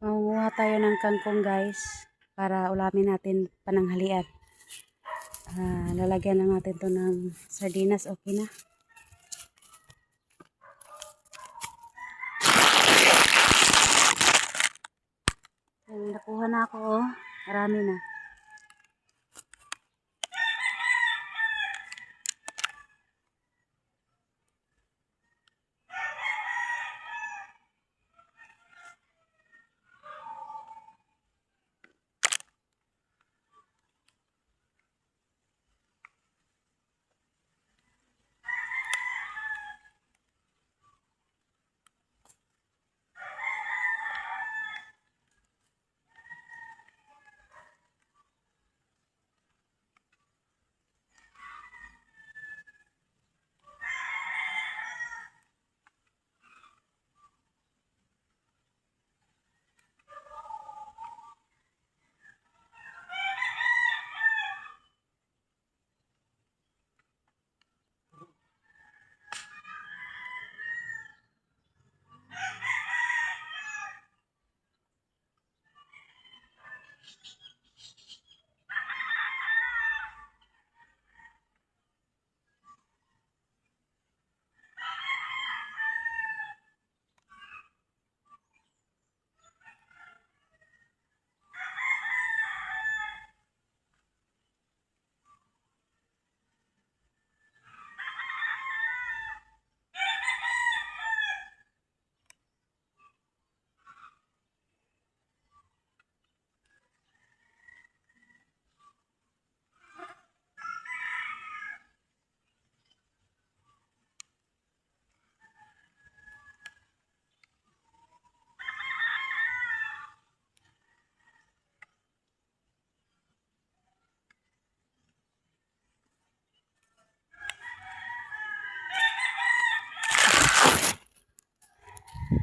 Mangunguha tayo ng kangkong guys para ulamin natin pananghalian. Lalagyan lang natin to ng sardinas, okay na. Nakuha na ako, oh. Marami na.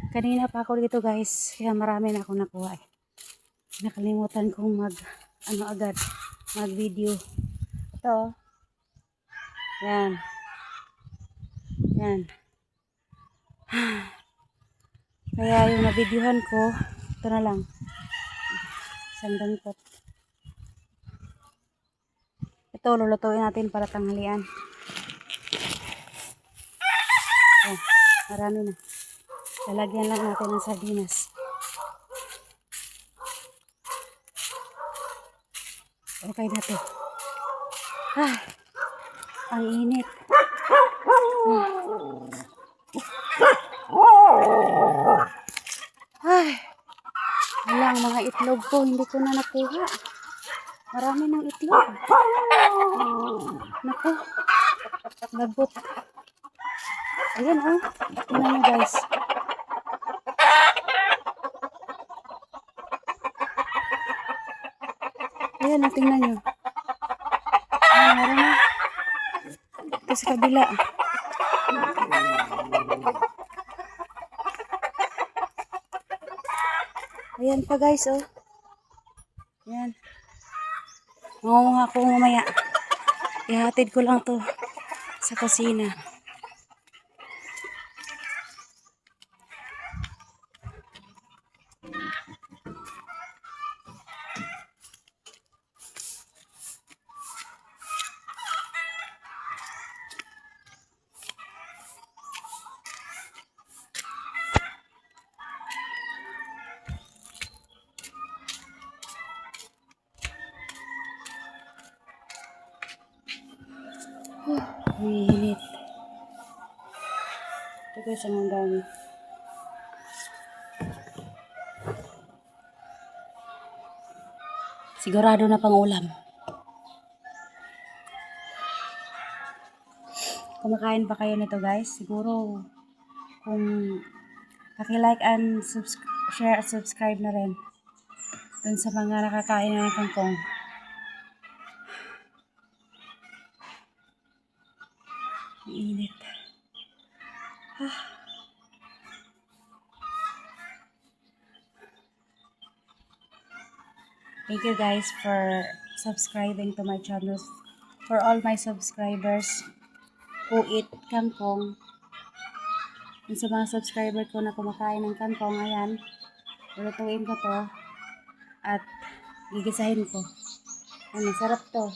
Kanina pa ako dito guys, kaya marami na akong nakuha eh. Nakalimutan kong mag video. Ito. Yan. Yan. Kaya yung na-videohan ko, ito na lang. Isang dangkot. Ito, lulutuin natin para tanghalian. Oh, marami na. Lalagyan lang natin ng sardinas. Okay na to. Ang init. Walang mga itlog ko, hindi ko na nakuha. Marami ng itlog. Naku. Lagot. Ayan oh. Tingnan nyo guys. Ayan oh, tingnan nyo. Meron na. Ito sa kabila. Ayan pa guys oh. Ayan. Mangunguha ko mamaya. Ihatid ko lang to sa kusina. Init. Ito guys, ang dami. Sigurado na pang ulam. Kumakain pa kayo nito guys? Siguro kung paki-like and share at subscribe na rin dun sa mga nakakain na ng kangkong. Init. Thank you guys for subscribing to my channel. For all my subscribers who eat kangkong. Sa mga subscriber ko na kumakain ng kangkong, ayan. Lulutuin ko to at gigisahin ko. Ano, sarap to.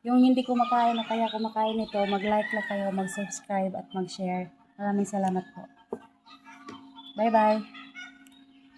Yung hindi kumakain na kaya kumakain nito, mag-like lang kayo, mag-subscribe at mag-share. Maraming salamat po. Bye-bye.